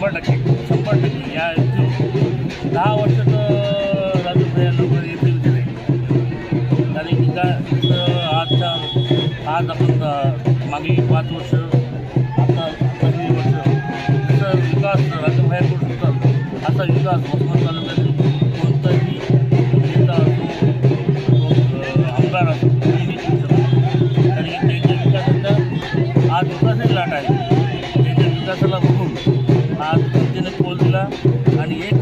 100% या 10 वर्षाचं राजूभाई यांना येथे विचार आहे. कारण की आज आपण मागील 5 वर्ष आता 5 वर्ष जसं विकास राजूभाई करू शकतात असा विकास वसमत तालुक्यातील कोणताही नेता असो आमदार असो कोणीही करू शकतो. कारण की त्यांच्या विकासाचा आज विकासही लाट आहे. त्यांच्या विकासाला बघून आज जनतेने पोल दिला आणि एक